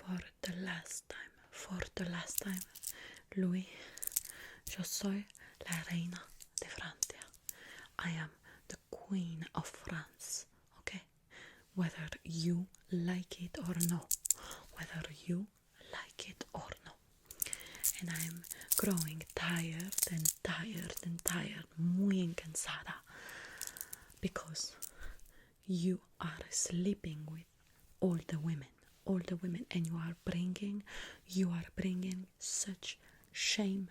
for the last time, Louis, yo soy la reina de Francia. I am the queen of France, okay? Whether you like it or no. Whether you like it or no. And I'm growing tired, muy cansada, because you are sleeping with all the women, and you are bringing such shame,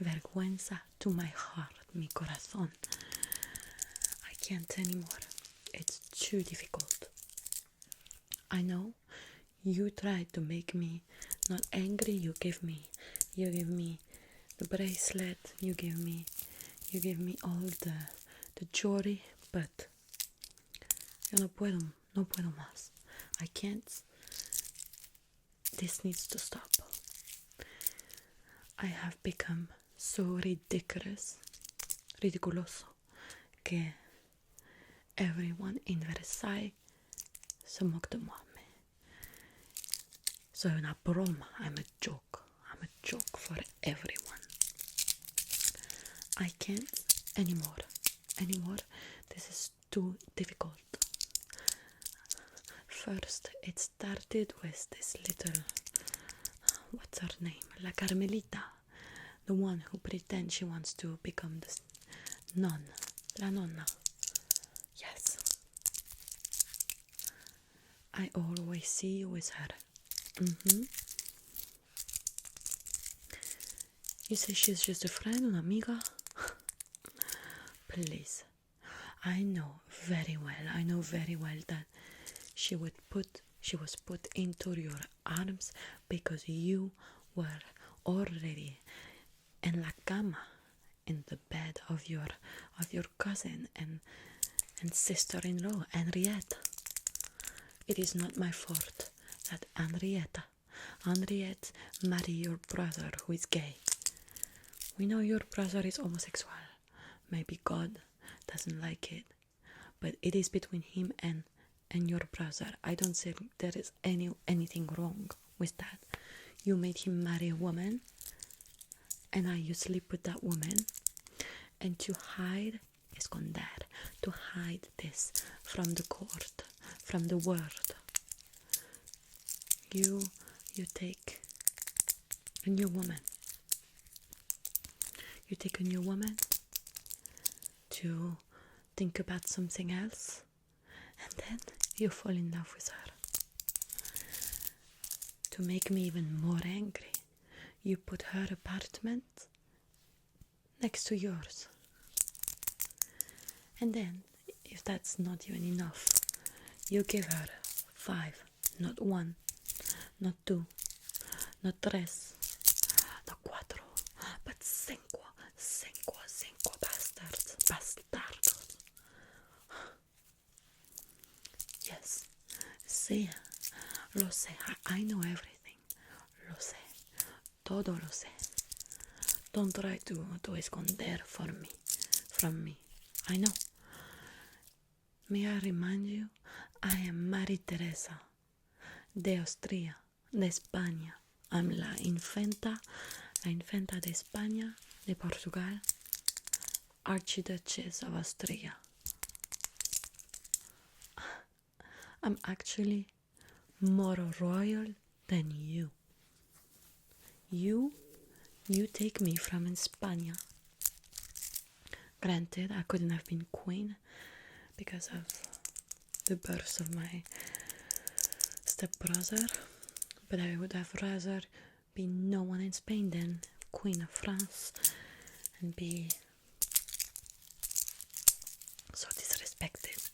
vergüenza to my heart, mi corazón. I can't anymore. It's too difficult. I know you tried to make me not angry. You give me the bracelet. You give me all the jewelry, but yo no puedo más. I can't. This needs to stop. I have become so ridiculoso, que everyone in Versailles se moque de moi. Soy una broma. I'm a joke for everyone. I can't anymore. This is too difficult. First, it started with this little, what's her name? La Carmelita. The one who pretends she wants to become the nun. La nonna. Yes. I always see you with her. You say she's just a friend, una amiga? Please. I know very well that she was put into your arms because you were already in la cama, in the bed of your cousin and sister-in-law, Henriette. It is not my fault that Henriette married your brother who is gay. We know your brother is homosexual. Maybe God doesn't like it, but it is between him and your brother. I don't say there is anything wrong with that. You made him marry a woman, and now you sleep with that woman, and to hide esconder, to hide this from the court, from the world. You take a new woman. You take a new woman to think about something else, and then you fall in love with her. To make me even more angry, you put her apartment next to yours. And then, if that's not even enough, you give her 5, not 1, not 2, not 3, not 4, but 5 bastardos. Yes, sí, lo sé, I know everything, lo sé, todo lo sé. Don't try to esconder from me, I know. May I remind you, I am María Teresa de Austria, de España. I'm la infanta de España, de Portugal, Archduchess of Austria. I'm actually more royal than you. You take me from España. Granted, I couldn't have been queen because of the birth of my stepbrother, but I would have rather be no one in Spain than Queen of France and be so disrespected.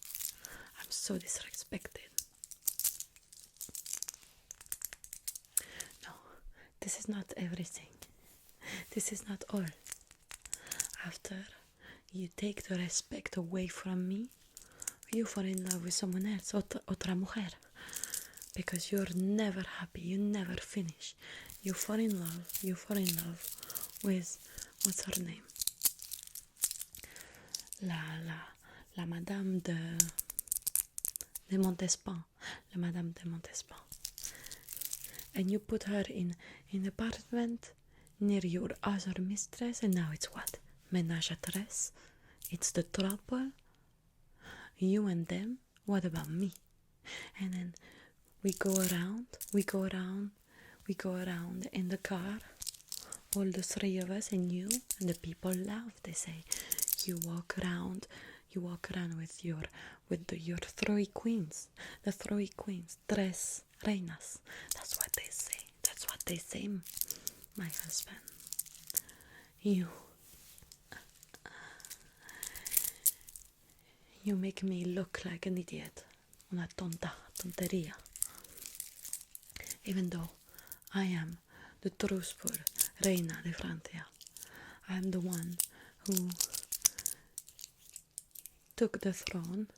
I'm so disrespected. No, this is not everything. This is not all. After you take the respect away from me, you fall in love with someone else, otra mujer, because you're never happy, you never finish. You fall in love with, what's her name? La Madame de Montespan. La Madame de Montespan. and you put her in an apartment near your other mistress, and now it's what? Ménage à trois? It's the trouble? You and them? What about me? And then we go around in the car, all the three of us and you, and the people laugh. They say, you walk around with your three queens, the three queens, tres reinas. That's what they say, my husband. You make me look like an idiot, una tonteria. Even though I am the truthful reina de Francia, I am the one who took the throne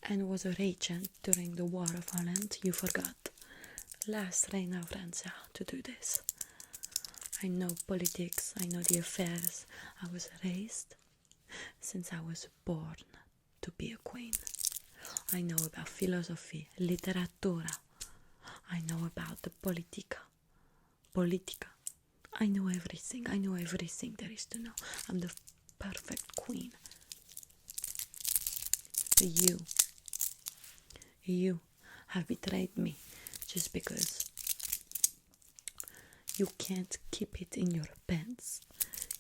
and was a regent during the War of Holland. You forgot. Last reina of Francia to do this. I know politics, I know the affairs. I was raised since I was born to be a queen. I know about philosophy, literatura. I know about the politica. I know everything there is to know. I'm the perfect queen. You have betrayed me just because you can't keep it in your pants.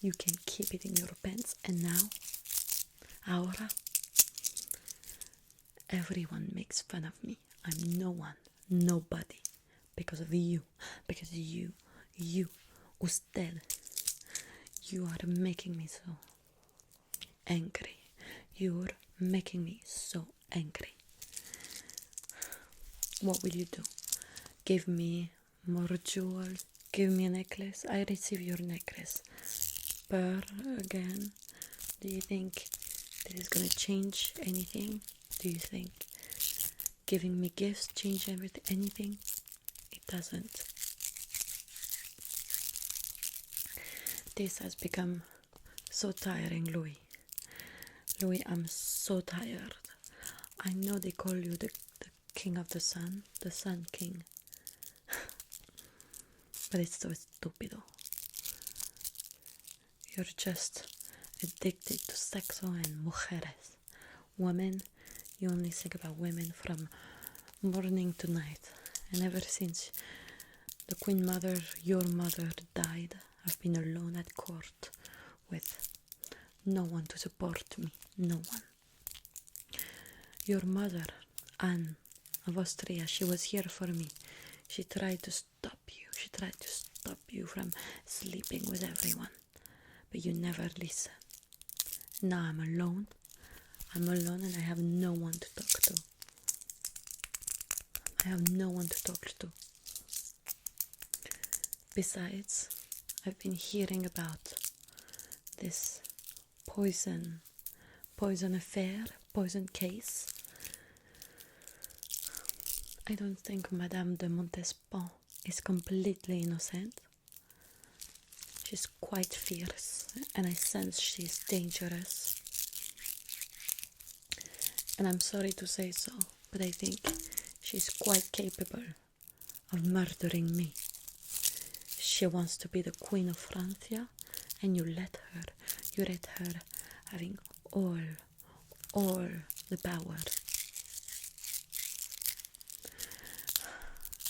You can keep it in your pants, and now, ahora, everyone makes fun of me. I'm no one, nobody, because of you, usted, you are making me so angry. You're making me so angry. What will you do? Give me more jewels? Give me a necklace? I receive your necklace. Pearl again? Do you think this is gonna change anything? Do you think giving me gifts change anything? It doesn't. This has become so tiring, Louis. Louis, I'm so tired. I know they call you the king of the sun king. But it's so stupid. You're just addicted to sexo and mujeres. Women, you only think about women from morning to night. And ever since the Queen Mother, your mother, died, I've been alone at court with no one to support me. No one. Your mother, Anne of Austria, she was here for me. She tried to stop you. She tried to stop you from sleeping with everyone. But you never listen. Now I'm alone. I'm alone and I have no one to talk to. I have no one to talk to. Besides, I've been hearing about this poison affair, poison case. I don't think Madame de Montespan is completely innocent. She's quite fierce, and I sense she's dangerous. And I'm sorry to say so, but I think she's quite capable of murdering me. She wants to be the Queen of Francia, and you let her having all the power.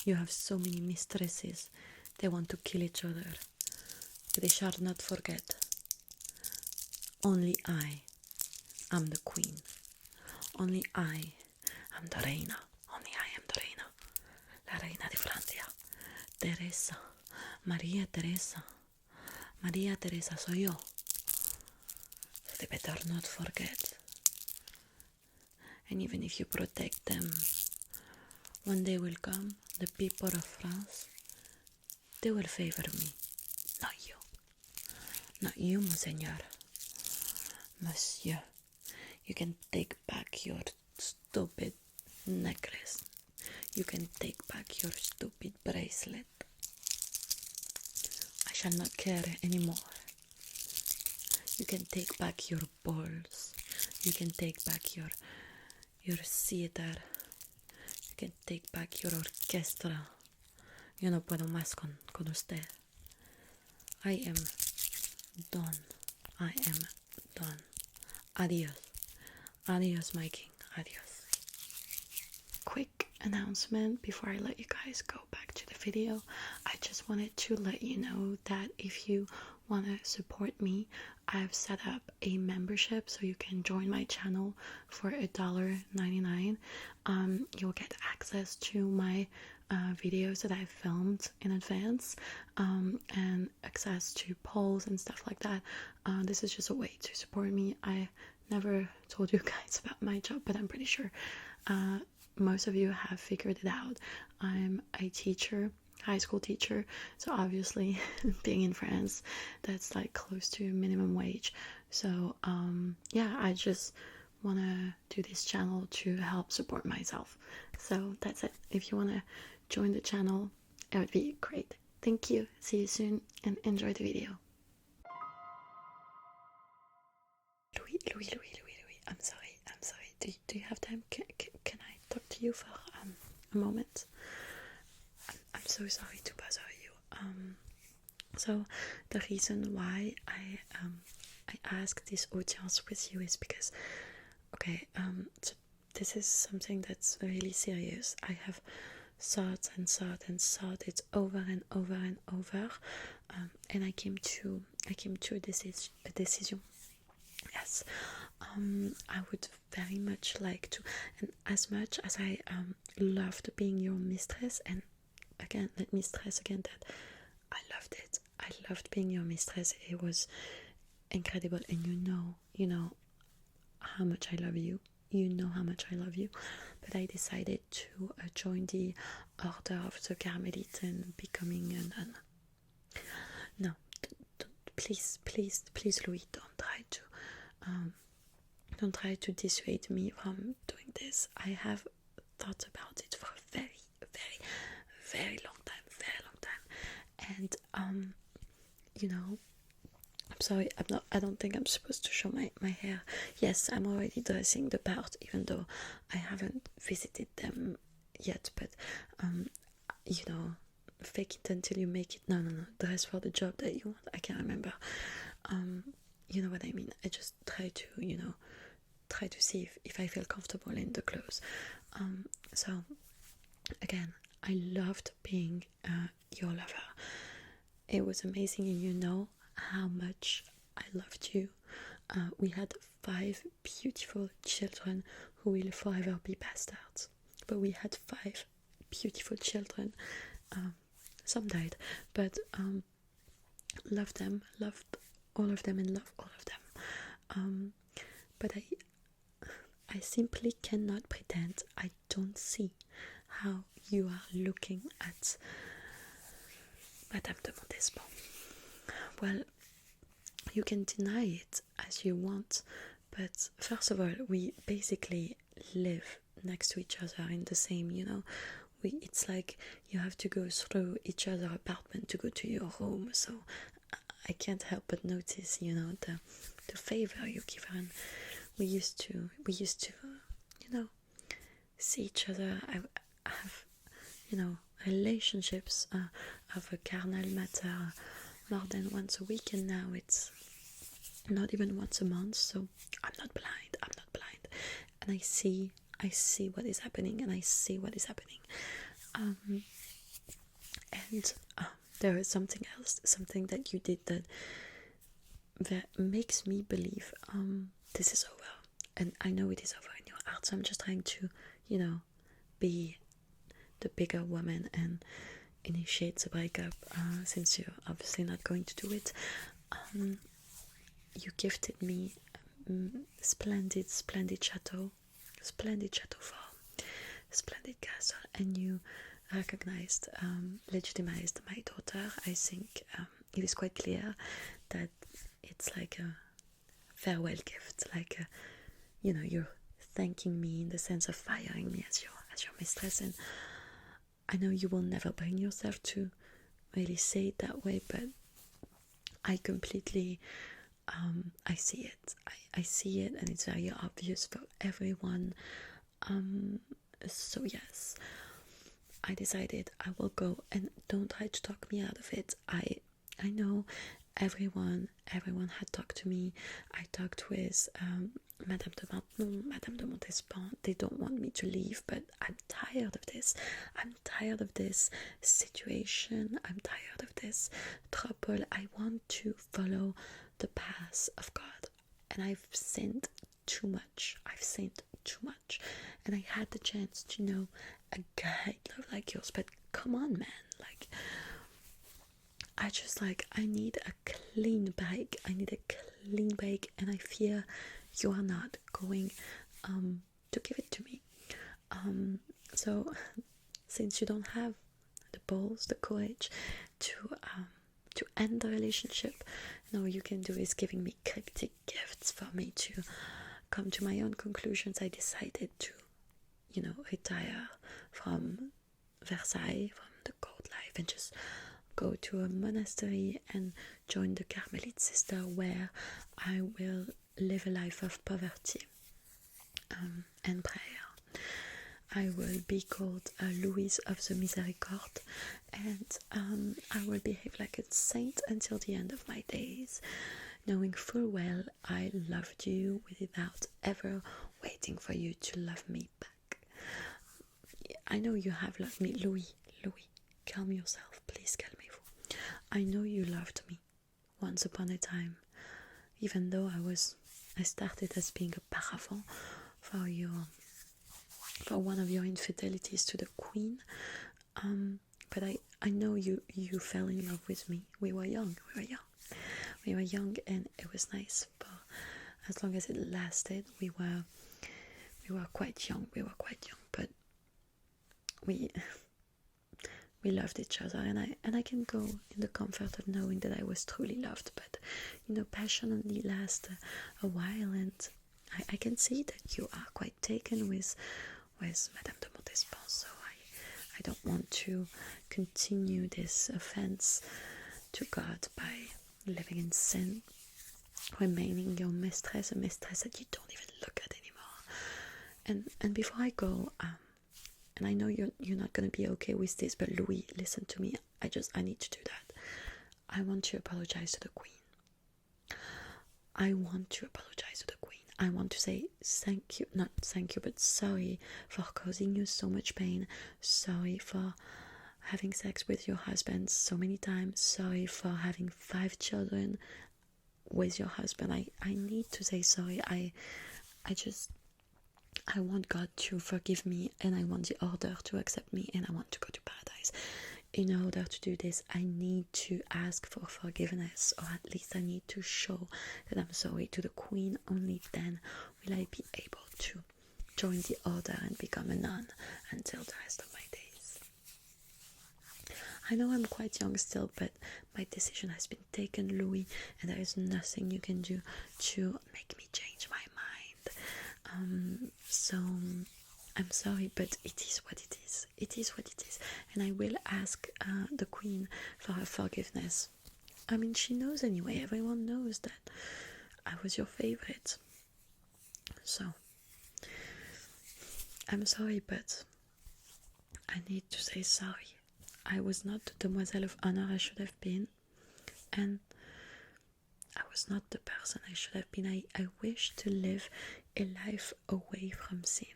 You have so many mistresses, they want to kill each other. But they shall not forget, only I am the queen. Only I am the reina. Only I am the reina. La reina de Francia. Teresa. Maria Teresa. Maria Teresa soy yo. So they better not forget. And even if you protect them, one day will come, the people of France, they will favor me. Not you. Not you, Monseigneur. Monsieur, you can take back your stupid necklace. You can take back your stupid bracelet. I shall not care anymore. You can take back your balls. You can take back your theater. You can take back your orchestra, yo no puedo más con usted. I am done. I am done. Adios. Adios, my king. Adios. Quick announcement before I let you guys go back to the video. I just wanted to let you know that if you want to support me, I've set up a membership so you can join my channel for $1.99. You'll get access to my videos that I filmed in advance, and access to polls and stuff like that. This is just a way to support me. I never told you guys about my job, but I'm pretty sure most of you have figured it out. I'm a teacher, high school teacher, so obviously being in France, that's like close to minimum wage. So yeah, I just want to do this channel to help support myself. So that's it. If you want to join the channel, it would be great. Thank you. See you soon and enjoy the video. Louis, I'm sorry. Do you have time? Can I talk to you for a moment? I'm so sorry to bother you. So the reason why I asked this audience with you is because, okay, so this is something that's really serious. I have thought it over and over and over, and I came to a decision. Yes, I would very much like to, and as much as I loved being your mistress, and again, let me stress again that I loved it. I loved being your mistress. It was incredible, and you know how much I love you. You know how much I love you. But I decided to join the Order of the Carmelite and becoming a nun. No, please, Louis, don't try to dissuade me from doing this. I have thought about it for a very long time, and I'm sorry, I don't think I'm supposed to show my hair. Yes, I'm already dressing the part, even though I haven't visited them yet, but fake it until you make it. No, dress for the job that you want. I can't remember. You know what I mean. I just try to see if I feel comfortable in the clothes. So again, I loved being your lover. It was amazing, and you know how much I loved you. We had 5 beautiful children who will forever be bastards, but we had 5 beautiful children. Some died, but loved all of them and love all of them. But I simply cannot pretend I don't see how you are looking at Madame de Montespan. Well, you can deny it as you want, but first of all, we basically live next to each other in the same, it's like you have to go through each other's apartment to go to your home, so I can't help but notice, the favor you give her. And we used to, see each other. I have, relationships of a carnal matter more than once a week, and now it's not even once a month. So I'm not blind, and I see what is happening, and there is something else, something that you did that makes me believe this is over, and I know it is over in your heart. So I'm just trying to, be the bigger woman and initiate the breakup, since you're obviously not going to do it. You gifted me splendid chateau farm, splendid castle, and you recognized, legitimized my daughter. I think it is quite clear that it's like a farewell gift, like you're thanking me in the sense of firing me as your mistress, and I know you will never bring yourself to really say it that way, but I completely I see it. I see it, and it's very obvious for everyone. So yes, I decided I will go, and don't try to talk me out of it. I know everyone had talked to me. I talked with Madame de Maintenon, Madame de Montespan. They don't want me to leave, but I'm tired of this. I'm tired of this situation. I'm tired of this trouble. I want to follow the path of God, and I've sinned too much. And I had the chance to know a great love like yours, but come on, man, like, I need a clean break. And I fear you are not going to give it to me. So since you don't have the balls, the courage to end the relationship, all you can do is giving me cryptic gifts for me to come to my own conclusions. I decided to, retire from Versailles, from the court life, and just go to a monastery and join the Carmelite sister, where I will live a life of poverty and prayer. I will be called Louise of the Miséricorde, and I will behave like a saint until the end of my days, knowing full well I loved you without ever waiting for you to love me back. I know you have loved me, Louis, calm yourself, please calmez-vous. I know you loved me once upon a time, even though I started as being a paravent for one of your infidelities to the queen. But I know you fell in love with me. We were young, and it was nice. But as long as it lasted, we were quite young. But we loved each other, and I can go in the comfort of knowing that I was truly loved. But passion only lasts a while, and I can see that you are quite taken with Madame de Montespan. So I don't want to continue this offense to God by living in sin, remaining your mistress, a mistress that you don't even look at anymore. And before I go, and I know you're not going to be okay with this, but Louis, listen to me. I need to do that. I want to apologize to the queen. I want to apologize to the queen. I want to say thank you, not thank you, but sorry for causing you so much pain. Sorry for having sex with your husband so many times. Sorry for having 5 children with your husband. I need to say sorry. I want God to forgive me, and I want the order to accept me, and I want to go to paradise. In order to do this, I need to ask for forgiveness, or at least I need to show that I'm sorry to the queen. Only then will I be able to join the order and become a nun until the rest of my days. I know I'm quite young still, but my decision has been taken, Louis, and there is nothing you can do to make me change my mind. So I'm sorry, but it is what it is. It is what it is. And I will ask the queen for her forgiveness. I mean, she knows anyway. Everyone knows that I was your favorite. So I'm sorry, but I need to say sorry. I was not the demoiselle of honor I should have been. And I was not the person I should have been. I wish to live a life away from sin.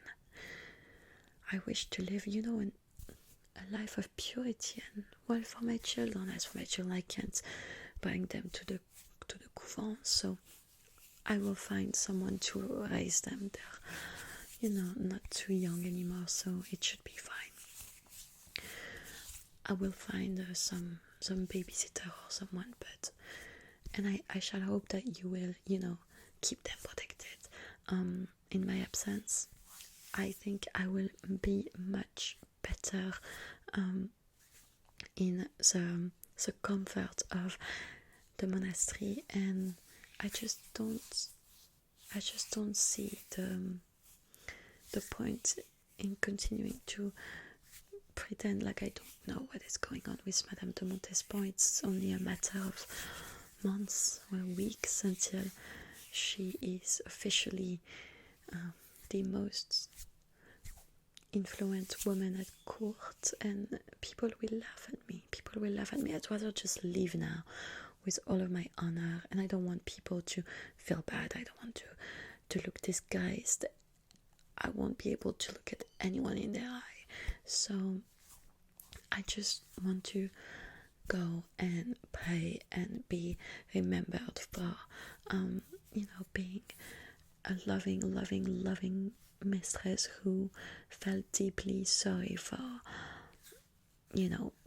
I wish to live, a life of purity. And, well, for my children, I can't bring them to the couvent. So I will find someone to raise them. They're, not too young anymore, so it should be fine. I will find some babysitter or someone, and I shall hope that you will, keep them protected. In my absence, I think I will be much better in the comfort of the monastery, and I just don't see the point in continuing to pretend like I don't know what is going on with Madame de Montespan. It's only a matter of months or weeks until she is officially the most influence women at court, and people will laugh at me. People will laugh at me. I'd rather just leave now with all of my honor, and I don't want people to feel bad. I don't want to look disguised. I won't be able to look at anyone in their eye. So I just want to go and pray and be remembered for, being a loving mistress who felt deeply sorry for,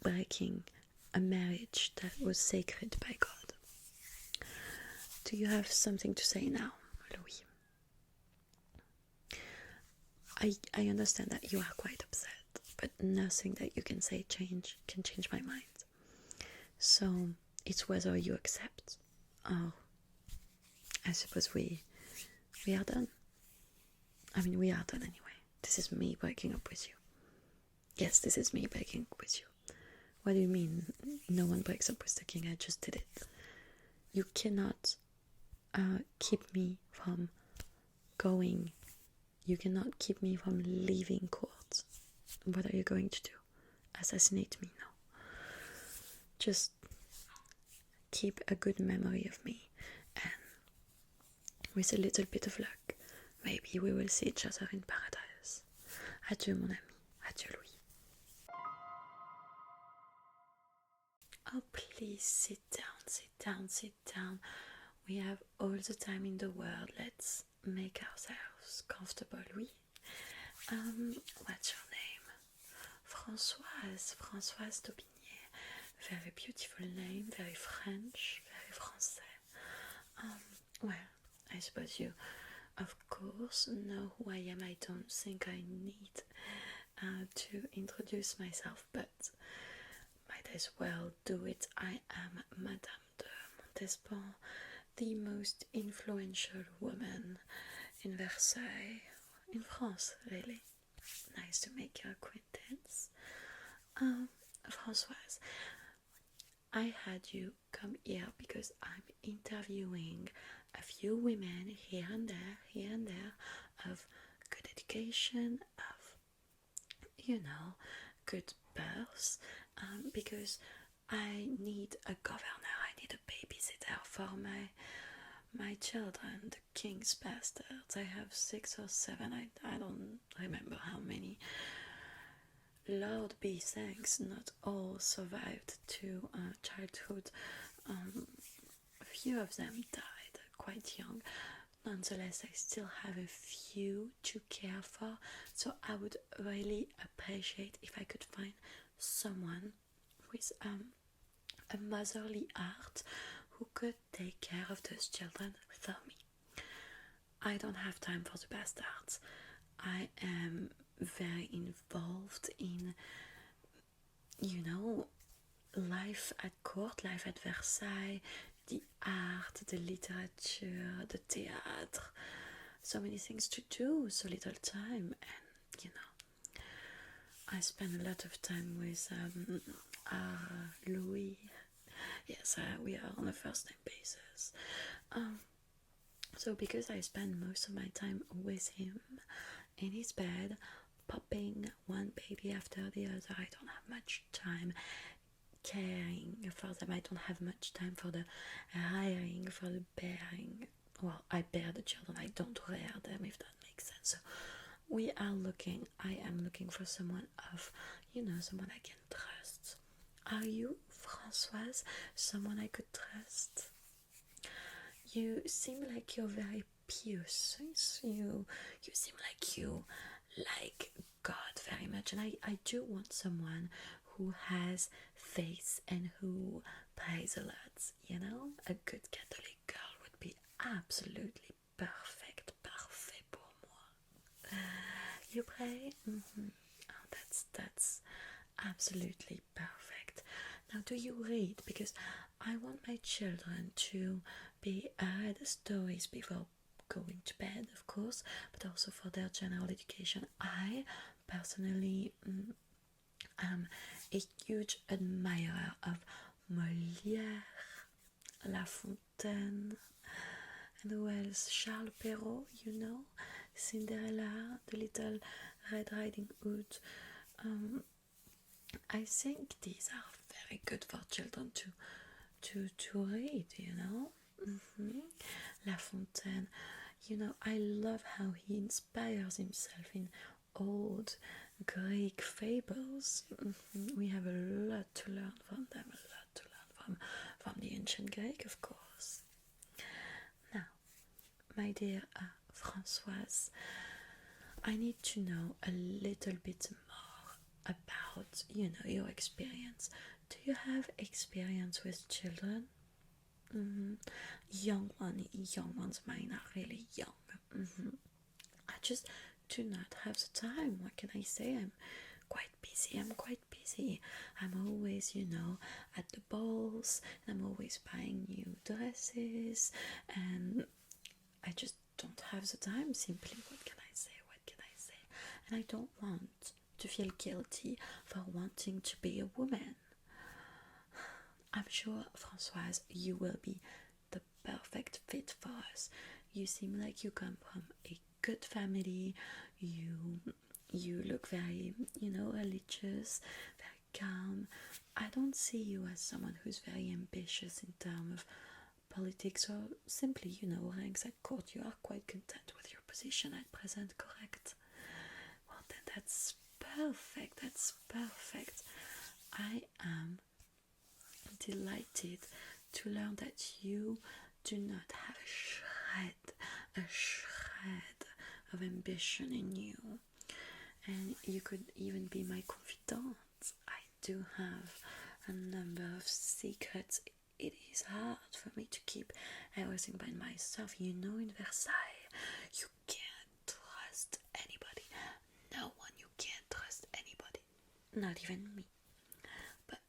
breaking a marriage that was sacred by God. Do you have something to say now, Louis? I understand that you are quite upset, but nothing that you can say can change my mind. So it's whether you accept or I suppose we are done. I mean, we are done anyway. This is me breaking up with you. Yes, this is me breaking up with you. What do you mean no one breaks up with the king? I just did it. You cannot keep me from going. You cannot keep me from leaving court. What are you going to do? Assassinate me? No. Just keep a good memory of me, and with a little bit of luck, maybe we will see each other in paradise. Adieu, mon ami. Adieu, Louis. Oh, please sit down. We have all the time in the world. Let's make ourselves comfortable, Louis. What's your name? Françoise Taubinier. Very beautiful name, very French, very français. Well, I suppose you, of course, know who I am. I don't think I need to introduce myself, but might as well do it. I am Madame de Montespan, the most influential woman in Versailles, in France, really. Nice to make your acquaintance. Françoise, I had you come here because I'm interviewing a few women here and there, of good education, of, good births, because I need a governor, I need a babysitter for my children, the king's bastards. I have 6 or 7, I don't remember how many. Lord be thanks, not all survived to childhood. A few of them died quite young. Nonetheless, I still have a few to care for, so I would really appreciate if I could find someone with a motherly heart who could take care of those children for me. I don't have time for the bastards. I am very involved in, life at court, life at Versailles, the art, the literature, the theatre. So many things to do, so little time, and I spend a lot of time with Louis. Yes, we are on a first name basis. So because I spend most of my time with him in his bed, popping one baby after the other, I don't have much time caring for them. I don't have much time for the rearing, for the bearing. Well, I bear the children, I don't rear them, if that makes sense. So I am looking for someone someone I can trust. Are you, Françoise, someone I could trust? You seem like you're very pious. You seem like you like God very much, and I do want someone who has faith and who prays a lot. A good Catholic girl would be absolutely parfait pour moi. You pray? Mm-hmm. Oh, that's absolutely perfect. Now, do you read? Because I want my children to be read stories before going to bed, of course, but also for their general education. I personally am a huge admirer of Molière, La Fontaine, and who else? Charles Perrault, Cinderella, the little Red Riding Hood. I think these are very good for children to read, you know. La Fontaine, you know, I love how he inspires himself in old Greek fables. We have a lot to learn from them, a lot to learn from the ancient Greek, of course. Now, my dear Françoise, I need to know a little bit more about, you know, your experience. Do you have experience with children? Young ones, mine are really young. I just do not have the time. What can I say? I'm quite busy. I'm always, you know, at the balls, and I'm always buying new dresses, and I just don't have the time, simply. What can I say? And I don't want to feel guilty for wanting to be a woman. I'm sure, Françoise, you will be the perfect fit for us. You seem like you come from a good family. You look very, you know, religious, very calm. I don't see you as someone who's very ambitious in terms of politics or simply, you know, ranks at court. You are quite content with your position at present, correct? Well, then that's perfect. I am delighted to learn that you do not have a shred of ambition in you, and you could even be my confidant. I do have a number of secrets. It is hard for me to keep everything by myself. You know, in Versailles, you can't trust anybody. No one, you can't trust anybody. Not even me. But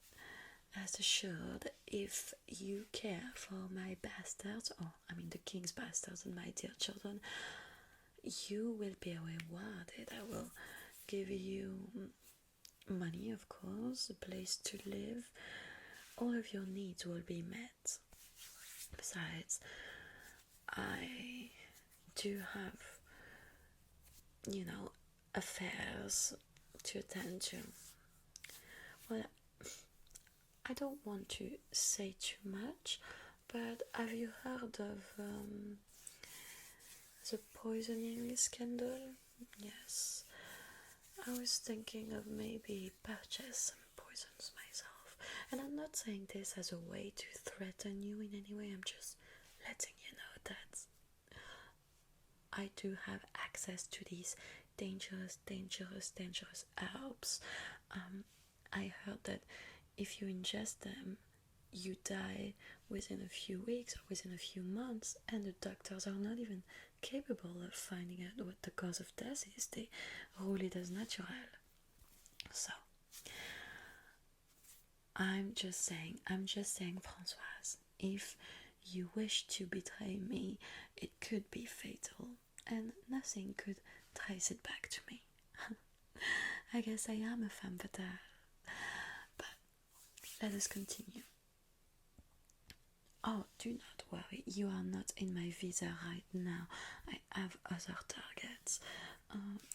rest assured, if you care for my bastards, or I mean the king's bastards and my dear children, you will be rewarded. I will give you money, of course, a place to live. All of your needs will be met. Besides, I do have, you know, affairs to attend to. Well, I don't want to say too much, but have you heard of the poisoning scandal? Yes. I was thinking of maybe purchase some poisons myself. And I'm not saying this as a way to threaten you in any way. I'm just letting you know that I do have access to these dangerous herbs. I heard that if you ingest them, you die within a few weeks or within a few months, and the doctors are not even capable of finding out what the cause of death is. They rule it as natural. So I'm just saying, Françoise, if you wish to betray me, it could be fatal, and nothing could trace it back to me. I guess I am a femme fatale. But let us continue. Oh, do not worry, you are not in my visa right now. I have other targets.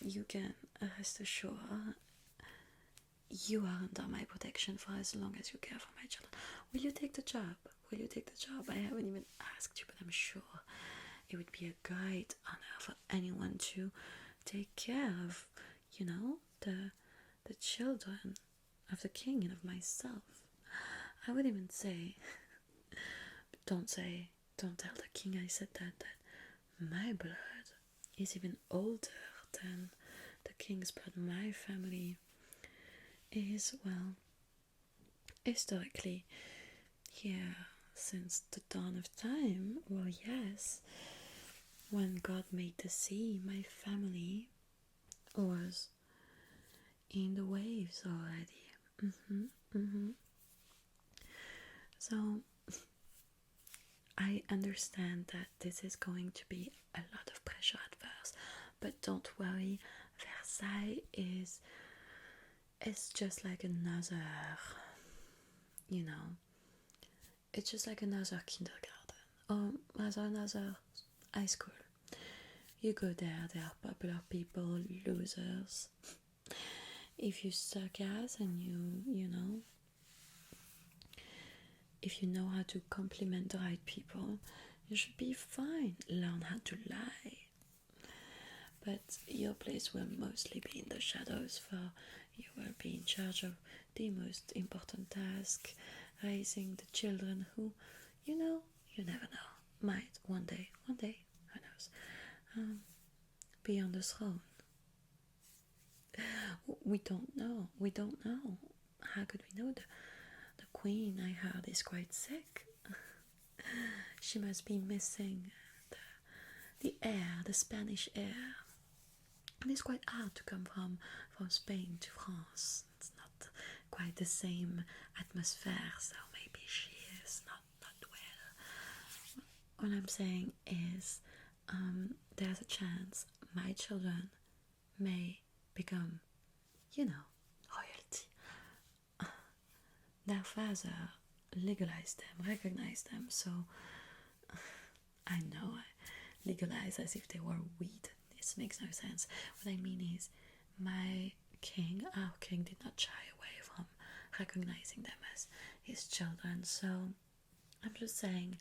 You can rest assured you are under my protection for as long as you care for my children. Will you take the job? I haven't even asked you, but I'm sure it would be a great honor for anyone to take care of, you know, the children of the king and of myself. I would even say, don't tell the king I said that my blood is even older than the king's blood. My family is, well, historically here since the dawn of time. Well, yes, when God made the sea, my family was in the waves already. So I understand that this is going to be a lot of pressure at first, but don't worry, Versailles is just like another, you know, it's just like another kindergarten, or rather another high school. You go there, they are popular people, losers. If you suck ass and you know, if you know how to compliment the right people, you should be fine. Learn how to lie. But your place will mostly be in the shadows, for you will be in charge of the most important task, raising the children who, you know, you never know, might one day, who knows, be on the throne. We don't know. How could we know? The queen, I heard, is quite sick. She must be missing the air, the Spanish air. And it's quite hard to come from Spain to France. It's not quite the same atmosphere, so maybe she is not well. All I'm saying is there's a chance my children may become, you know, royalty. Their father legalized them, recognized them, so I know I legalize as if they were weed. This makes no sense. What I mean is, our king, did not shy away from recognizing them as his children. So I'm just saying,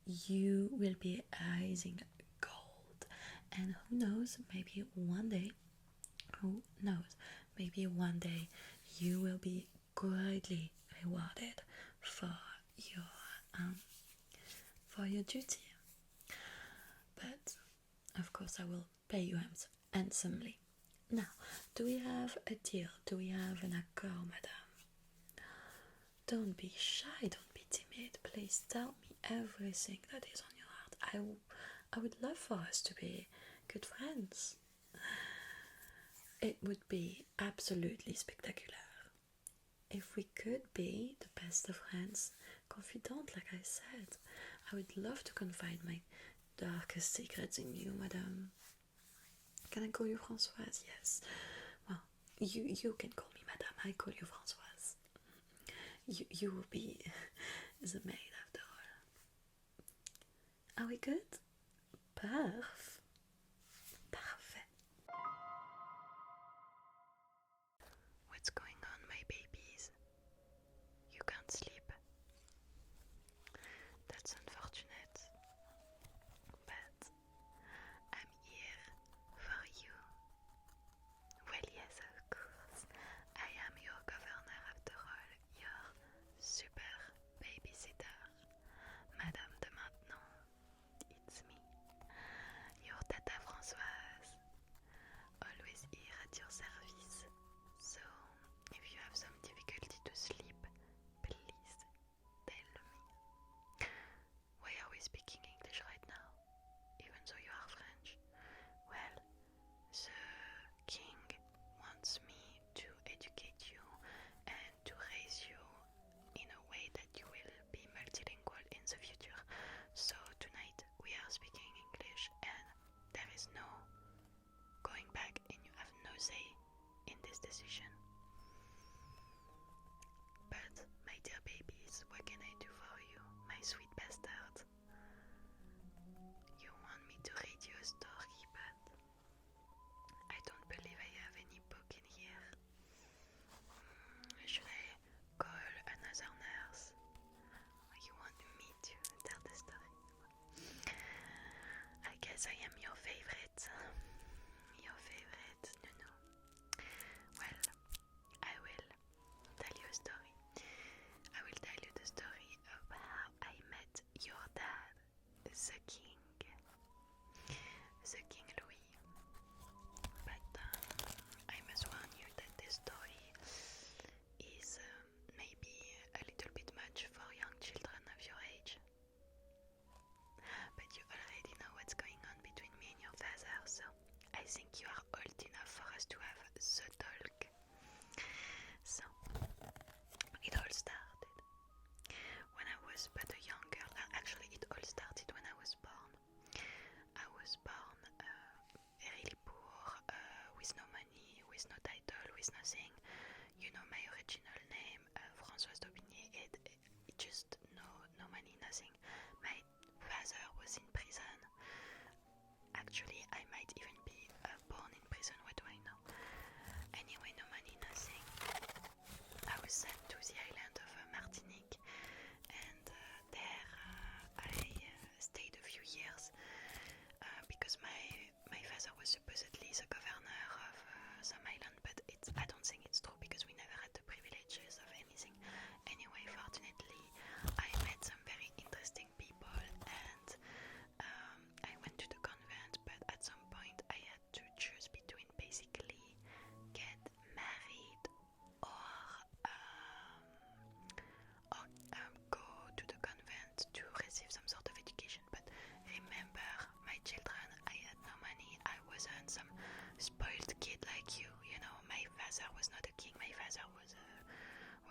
you will be rising gold, and who knows, maybe one day you will be greatly rewarded for your duty. But of course I will pay you handsomely. Now, do we have a deal? Do we have an accord, madame? Don't be shy, don't be timid. Please tell me everything that is on your heart. I would love for us to be good friends. It would be absolutely spectacular if we could be the best of friends, confidant, like I said. I would love to confide my darkest secrets in you, madame. Can I call you Françoise? Yes. Well, you can call me madame. I call you Françoise. You will be the maid after all. Are we good? Parfait. What's going on, my babies? You can't sleep. That's unfortunate. But I'm here for you. Well, yes, of course. I am your governor after all, your super babysitter, Madame de Maintenon. It's me, your Tata Françoise, always here at your service. So, if you have some difficulty to sleep, please tell me. Why are we speaking English right now, even though you are French? Well, the king wants me to educate you and to raise you in a way that you will be multilingual in the future. So tonight we are speaking English, and there is no going back, and you have no say in this decision. But my dear babies, what can I do for you, my sweet bastard? You want me to read you a story, but I don't believe I have any book in here. Should I call another nurse? You want me to tell the story? I guess I am your favorite. No. Well, I will tell you a story. I will tell you the story of how I met your dad, the King Louis. But I must warn you that this story is maybe a little bit much for young children of your age. But you already know what's going on between me and your father, so I think you are old enough for us to have the talk. So, it all started when I was but a young girl. Actually, it all started when I was born. I was born really poor, with no money, with no title, with nothing. You know my original name, Françoise d'Aubigné, it just no money, nothing. My father was in prison. Actually, I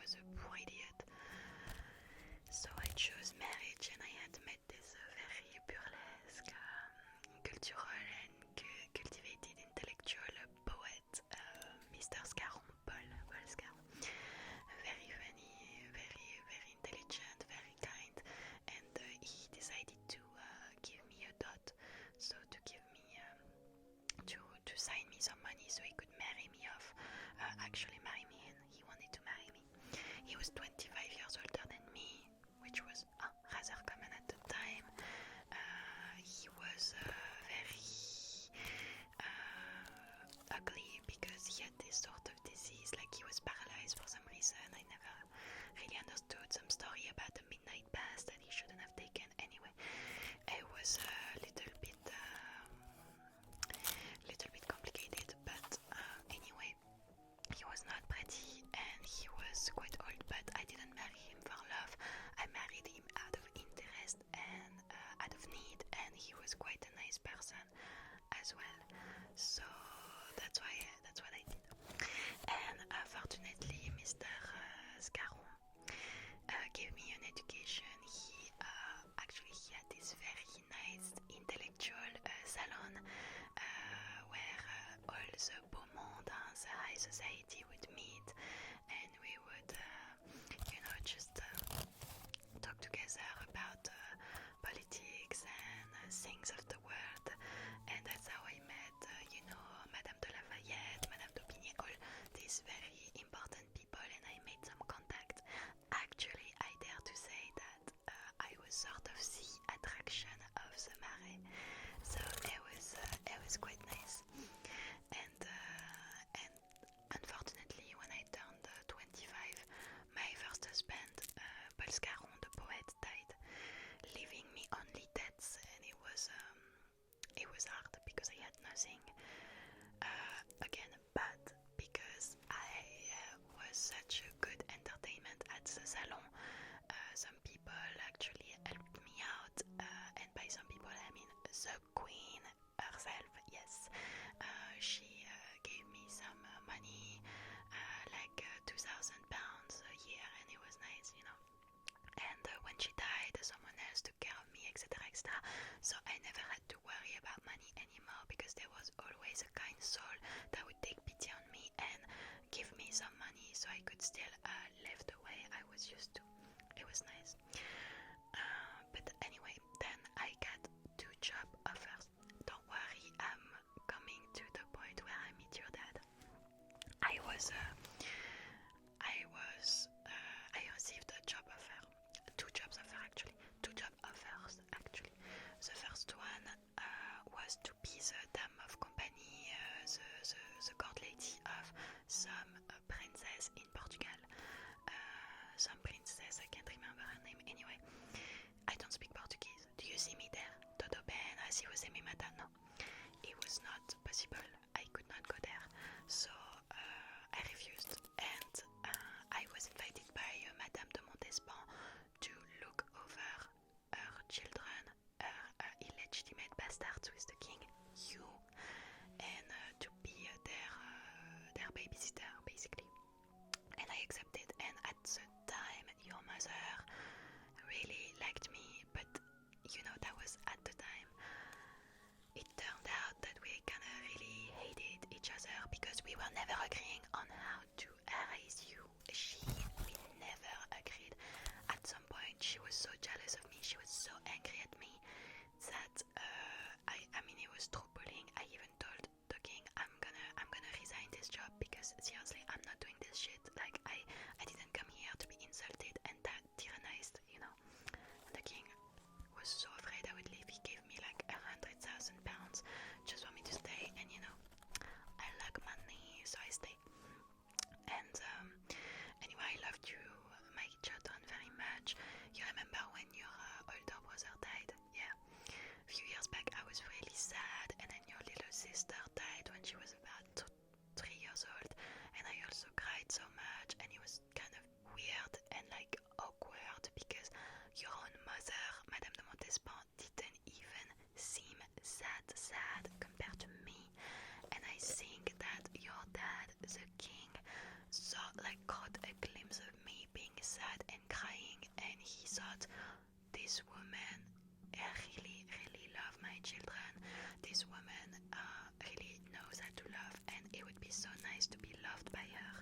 was a poor idiot. So I chose marriage, and I had met this very burlesque, cultural and cultivated intellectual poet, Mr. Scarron, Paul Scarron. Very funny, very intelligent, very kind, and he decided to give me a dot, so to give me to sign me some money so he could marry me off, actually marry me in. He wanted to marry me. He was 25 years older than me, which was rather common at the time. He was very ugly because he had this sort of disease, like he was paralyzed for some reason. I never really understood some story about the midnight pass that he shouldn't have taken. Anyway, it was a little bit complicated, but anyway, he was not pretty and he was quite old, but I didn't marry him for love. I married him out of interest and out of need, and he was quite a nice person as well. So that's what I did. And fortunately, Mr. Scarron gave me an education. He had this very nice intellectual salon where all the beau monde, the high society would meet, and we would, just talk together about politics and things of the world. And that's how I met, Madame de Lafayette, Madame d'Aubigné, all these very important people, and I made some contact. Actually, I dare to say that I was sort of the attraction of the Marais, so it was quite nice. And unfortunately, when I turned 25, my first husband, Paul Scarron, the poet, died, leaving me only debts, and it was hard because I had nothing. Again, bad because I was such a good entertainment at the salon. Some people actually helped me out, and by some people I mean the queen herself. Yes, she gave me some money, like £2,000 a year, and it was nice, And when she died, someone else took care of me, etc., etc. So I never had to worry about money anymore because there was always a kind soul that would take pity on me and give me some money so I could still live the way I was used to. It was nice. But anyway, then I got 2 job offers. Don't worry, I'm coming to the point where I meet your dad. I received a job offer. 2 job offers actually. The first one was to be the dame of company, the court lady of some princess in Portugal. Some princess, I can't remember her name. Anyway, I don't speak Portuguese. Do you see me there? Todo bem, si você me mata? No. It was not possible. I could not go there. So I refused, and I was invited by Madame de Montespan to look over her children, her illegitimate bastards with the king, and to be their babysitter, basically. And I accepted, and at the time, your mother really liked me, but that was at the time. It turned out that we kind of really hated each other because we were never agreeing on how to raise you. We never agreed. At some point, she was so jealous of me, she was so angry at me that it was true bullying. I even told the king, I'm gonna resign this job because seriously, I'm not doing this shit. Like I didn't come here to be insulted and that tyrannized, And the king was so afraid I would leave. He gave me like £100,000 just for me to stay, and I like money, so I stay. And anyway, I loved you, my children, very much. You remember when your older brother died? Yeah. A few years back, I was really sad, and then your little sister died when she was about 3 years old, and I also cried so much, and it was kind of weird and like awkward because your own mother, Madame de Montespan, didn't even seem that sad compared to me. And I think that your dad, the king, caught a glimpse of me this woman really knows how to love, and it would be so nice to be loved by her.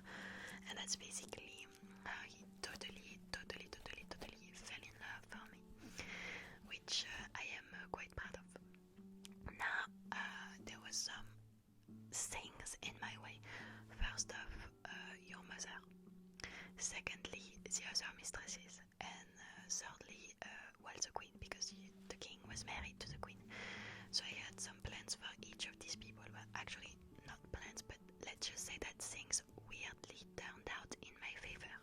And that's basically how he totally fell in love for me, which I am quite proud of. Now, there was some things in my way. First off, your mother. Secondly, the other mistresses. And thirdly, well, the queen, because the king was married to the queen. So I had some plans for each of these people, but actually not plans, but let's just say that things weirdly turned out in my favor.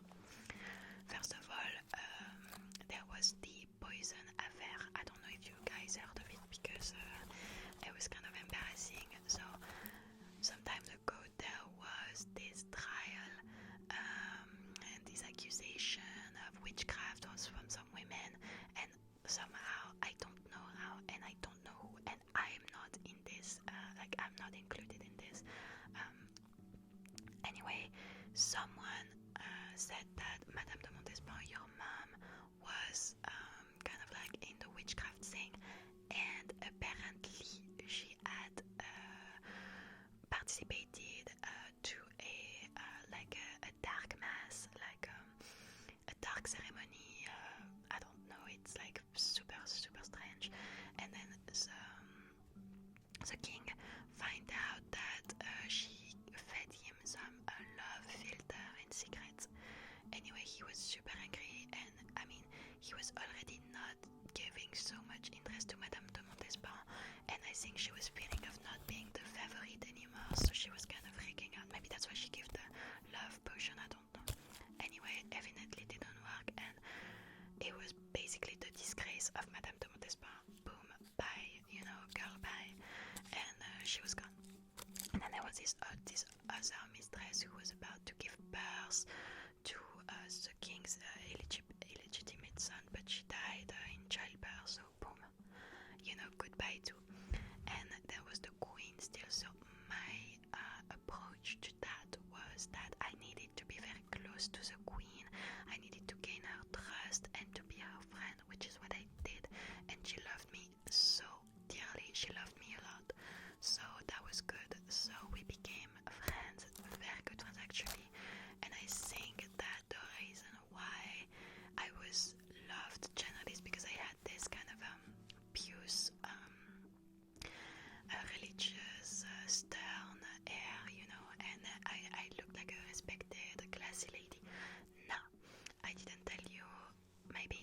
First of all, there was the poison affair. I don't know if you guys heard of it, because it was kind of embarrassing. So some time ago there was this trial and this accusation of witchcraft was from some women, and somehow I don't know how, and I don't know who, and I'm not in this, I'm not included in this. Anyway, someone said that Madame de Montespan, your mom, was kind of like in the witchcraft thing, and apparently she had participated to a dark mass, a dark ceremony. I don't know, it's like super strange. And then the king find out that she fed him some love filter and secrets. Anyway, he was super angry, and I mean, he was already not giving so much interest to Madame de Montespan, and I think she was feeling of not being the favorite anymore, so she was kind of freaking out. Maybe that's why she gave the love potion, I don't know. Anyway, evidently it didn't work, and it was basically the disgrace of Madame de Montespan. Boom, bye, girl, bye. And she was gone. And then there was this other mistress who was about to give birth to the king's illegitimate son, but she died in childbirth, so boom, goodbye too. And there was the queen still, so my approach to that was that I needed to be very close to the queen. I needed to gain her trust and to be her friend, which is what I did, and she loved me so dearly. She loved me a lot, so that was good. So we became friends, very good friends actually. And I think that the reason why I was loved generally is because I had this kind of pious, religious, stern air, and I looked like a respected, classy lady. Now, I didn't tell you, maybe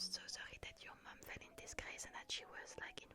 so sorry that your mom fell in disgrace and that she was like in